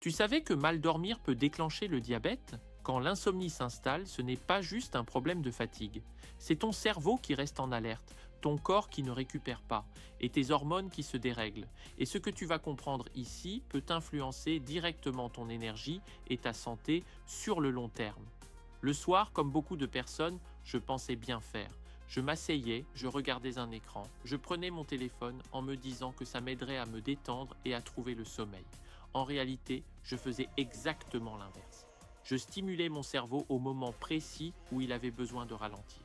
Tu savais que mal dormir peut déclencher le diabète? Quand l'insomnie s'installe, ce n'est pas juste un problème de fatigue. C'est ton cerveau qui reste en alerte, ton corps qui ne récupère pas, et tes hormones qui se dérèglent. Et ce que tu vas comprendre ici peut influencer directement ton énergie et ta santé sur le long terme. Le soir, comme beaucoup de personnes, je pensais bien faire. Je m'asseyais, je regardais un écran, je prenais mon téléphone en me disant que ça m'aiderait à me détendre et à trouver le sommeil. En réalité, je faisais exactement l'inverse. Je stimulais mon cerveau au moment précis où il avait besoin de ralentir.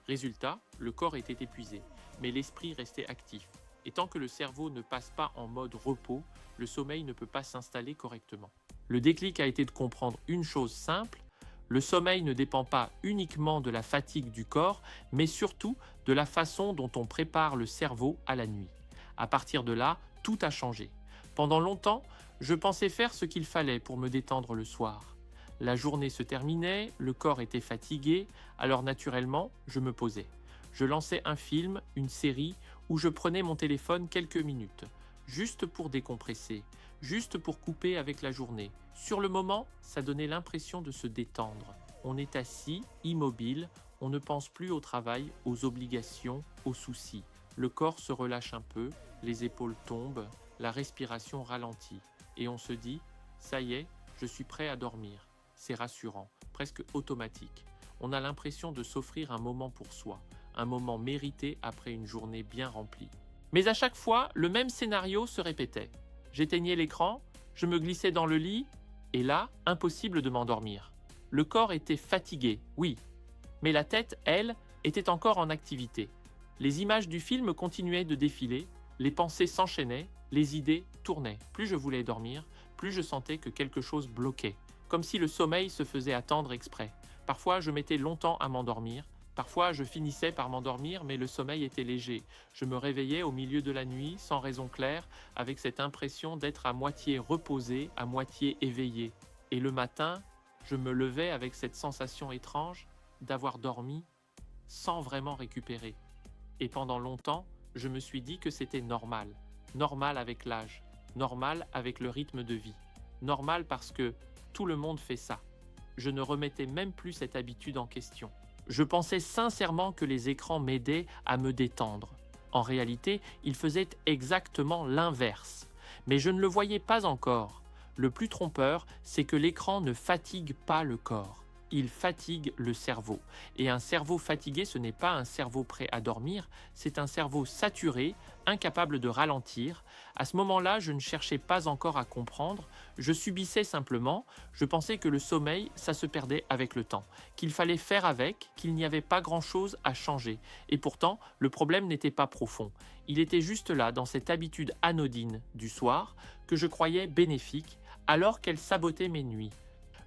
Résultat, le corps était épuisé, mais l'esprit restait actif. Et tant que le cerveau ne passe pas en mode repos, le sommeil ne peut pas s'installer correctement. Le déclic a été de comprendre une chose simple: le sommeil ne dépend pas uniquement de la fatigue du corps, mais surtout de la façon dont on prépare le cerveau à la nuit. À partir de là, tout a changé. Pendant longtemps, je pensais faire ce qu'il fallait pour me détendre le soir. La journée se terminait, le corps était fatigué, alors naturellement, je me posais. Je lançais un film, une série, ou je prenais mon téléphone quelques minutes, juste pour décompresser, juste pour couper avec la journée. Sur le moment, ça donnait l'impression de se détendre. On est assis, immobile, on ne pense plus au travail, aux obligations, aux soucis. Le corps se relâche un peu, les épaules tombent, la respiration ralentit. Et on se dit, ça y est, je suis prêt à dormir. C'est rassurant, presque automatique. On a l'impression de s'offrir un moment pour soi, un moment mérité après une journée bien remplie. Mais à chaque fois, le même scénario se répétait. J'éteignais l'écran, je me glissais dans le lit, et là, impossible de m'endormir. Le corps était fatigué, oui, mais la tête, elle, était encore en activité. Les images du film continuaient de défiler, les pensées s'enchaînaient, les idées tournaient. Plus je voulais dormir, plus je sentais que quelque chose bloquait, comme si le sommeil se faisait attendre exprès. Parfois, je mettais longtemps à m'endormir. Parfois, je finissais par m'endormir, mais le sommeil était léger. Je me réveillais au milieu de la nuit, sans raison claire, avec cette impression d'être à moitié reposé, à moitié éveillé. Et le matin, je me levais avec cette sensation étrange d'avoir dormi sans vraiment récupérer. Et pendant longtemps, je me suis dit que c'était normal. Normal avec l'âge. Normal avec le rythme de vie. Normal parce que tout le monde fait ça. Je ne remettais même plus cette habitude en question. Je pensais sincèrement que les écrans m'aidaient à me détendre. En réalité, ils faisaient exactement l'inverse. Mais je ne le voyais pas encore. Le plus trompeur, c'est que l'écran ne fatigue pas le corps. Il fatigue le cerveau. Et un cerveau fatigué, ce n'est pas un cerveau prêt à dormir, c'est un cerveau saturé, incapable de ralentir. À ce moment-là, je ne cherchais pas encore à comprendre, je subissais simplement, je pensais que le sommeil, ça se perdait avec le temps, qu'il fallait faire avec, qu'il n'y avait pas grand-chose à changer. Et pourtant, le problème n'était pas profond. Il était juste là, dans cette habitude anodine du soir, que je croyais bénéfique, alors qu'elle sabotait mes nuits.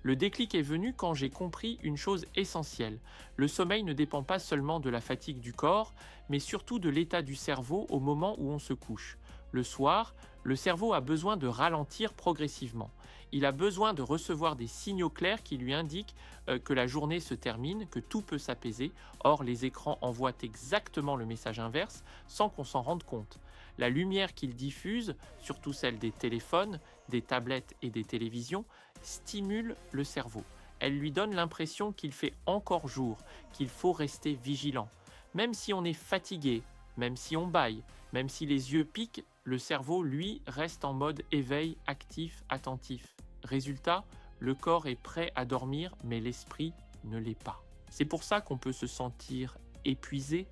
Le déclic est venu quand j'ai compris une chose essentielle. Le sommeil ne dépend pas seulement de la fatigue du corps, mais surtout de l'état du cerveau au moment où on se couche. Le soir, le cerveau a besoin de ralentir progressivement. Il a besoin de recevoir des signaux clairs qui lui indiquent que la journée se termine, que tout peut s'apaiser. Or, les écrans envoient exactement le message inverse sans qu'on s'en rende compte. La lumière qu'ils diffusent, surtout celle des téléphones, des tablettes et des télévisions, stimule le cerveau. Elle lui donne l'impression qu'il fait encore jour, qu'il faut rester vigilant. Même si on est fatigué, même si on bâille, même si les yeux piquent, le cerveau, lui, reste en mode éveil actif, attentif. Résultat, le corps est prêt à dormir, mais l'esprit ne l'est pas. C'est pour ça qu'on peut se sentir épuisé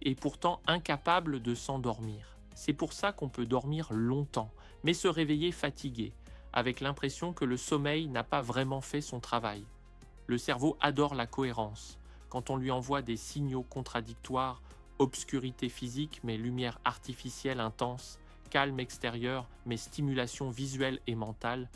et pourtant incapable de s'endormir. C'est pour ça qu'on peut dormir longtemps, mais se réveiller fatigué, avec l'impression que le sommeil n'a pas vraiment fait son travail. Le cerveau adore la cohérence. Quand on lui envoie des signaux contradictoires, obscurité physique mais lumière artificielle intense, calme extérieur mais stimulation visuelle et mentale,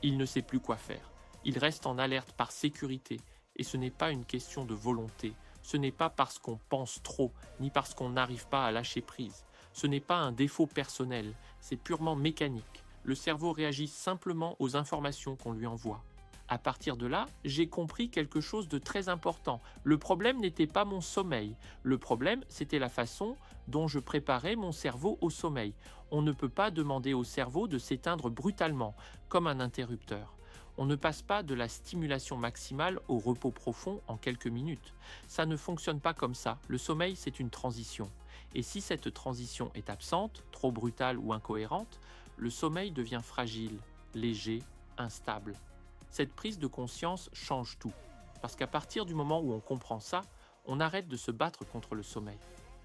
il ne sait plus quoi faire. Il reste en alerte par sécurité et ce n'est pas une question de volonté. Ce n'est pas parce qu'on pense trop, ni parce qu'on n'arrive pas à lâcher prise. Ce n'est pas un défaut personnel, c'est purement mécanique. Le cerveau réagit simplement aux informations qu'on lui envoie. À partir de là, j'ai compris quelque chose de très important. Le problème n'était pas mon sommeil. Le problème, c'était la façon dont je préparais mon cerveau au sommeil. On ne peut pas demander au cerveau de s'éteindre brutalement, comme un interrupteur. On ne passe pas de la stimulation maximale au repos profond en quelques minutes. Ça ne fonctionne pas comme ça. Le sommeil, c'est une transition. Et si cette transition est absente, trop brutale ou incohérente, le sommeil devient fragile, léger, instable. Cette prise de conscience change tout. Parce qu'à partir du moment où on comprend ça, on arrête de se battre contre le sommeil.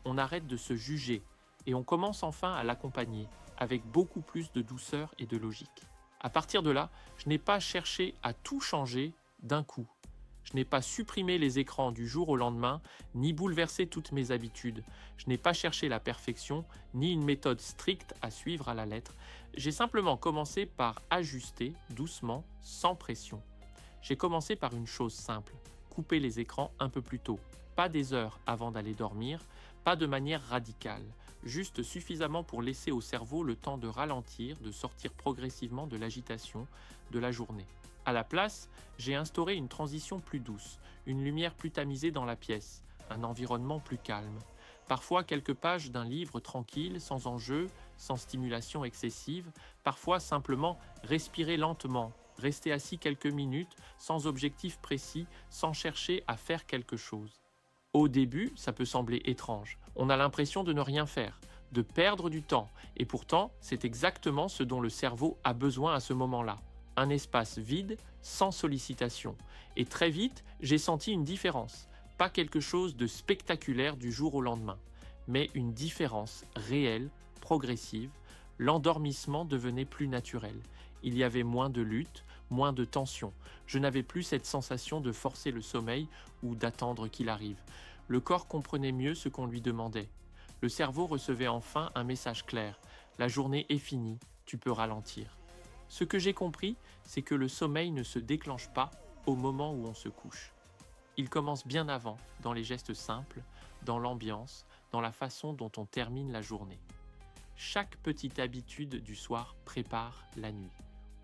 On arrête de se juger et on commence enfin à l'accompagner avec beaucoup plus de douceur et de logique. À partir de là, je n'ai pas cherché à tout changer d'un coup. Je n'ai pas supprimé les écrans du jour au lendemain, ni bouleversé toutes mes habitudes. Je n'ai pas cherché la perfection, ni une méthode stricte à suivre à la lettre. J'ai simplement commencé par ajuster doucement, sans pression. J'ai commencé par une chose simple, couper les écrans un peu plus tôt. Pas des heures avant d'aller dormir, pas de manière radicale, juste suffisamment pour laisser au cerveau le temps de ralentir, de sortir progressivement de l'agitation de la journée. À la place, j'ai instauré une transition plus douce, une lumière plus tamisée dans la pièce, un environnement plus calme. Parfois quelques pages d'un livre tranquille, sans enjeu, sans stimulation excessive, parfois simplement respirer lentement, rester assis quelques minutes, sans objectif précis, sans chercher à faire quelque chose. Au début, ça peut sembler étrange. On a l'impression de ne rien faire, de perdre du temps, et pourtant, c'est exactement ce dont le cerveau a besoin à ce moment-là. Un espace vide, sans sollicitation. Et très vite, j'ai senti une différence. Pas quelque chose de spectaculaire du jour au lendemain, mais une différence réelle, progressive. L'endormissement devenait plus naturel. Il y avait moins de lutte, moins de tension. Je n'avais plus cette sensation de forcer le sommeil ou d'attendre qu'il arrive. Le corps comprenait mieux ce qu'on lui demandait. Le cerveau recevait enfin un message clair. La journée est finie, tu peux ralentir. Ce que j'ai compris, c'est que le sommeil ne se déclenche pas au moment où on se couche. Il commence bien avant, dans les gestes simples, dans l'ambiance, dans la façon dont on termine la journée. Chaque petite habitude du soir prépare la nuit,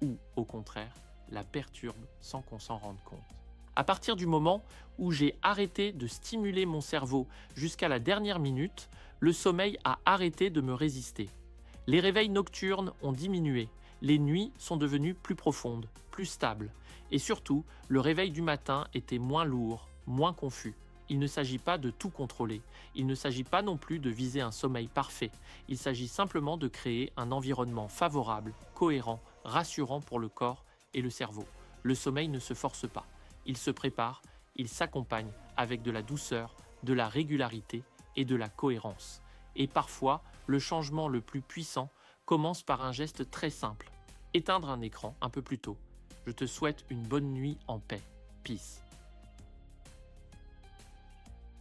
ou au contraire, la perturbe sans qu'on s'en rende compte. À partir du moment où j'ai arrêté de stimuler mon cerveau jusqu'à la dernière minute, le sommeil a arrêté de me résister. Les réveils nocturnes ont diminué, les nuits sont devenues plus profondes, plus stables, et surtout, le réveil du matin était moins lourd, moins confus. Il ne s'agit pas de tout contrôler, il ne s'agit pas non plus de viser un sommeil parfait, il s'agit simplement de créer un environnement favorable, cohérent, rassurant pour le corps et le cerveau. Le sommeil ne se force pas, il se prépare, il s'accompagne avec de la douceur, de la régularité et de la cohérence. Et parfois, le changement le plus puissant commence par un geste très simple. Éteindre un écran un peu plus tôt. Je te souhaite une bonne nuit en paix. Peace.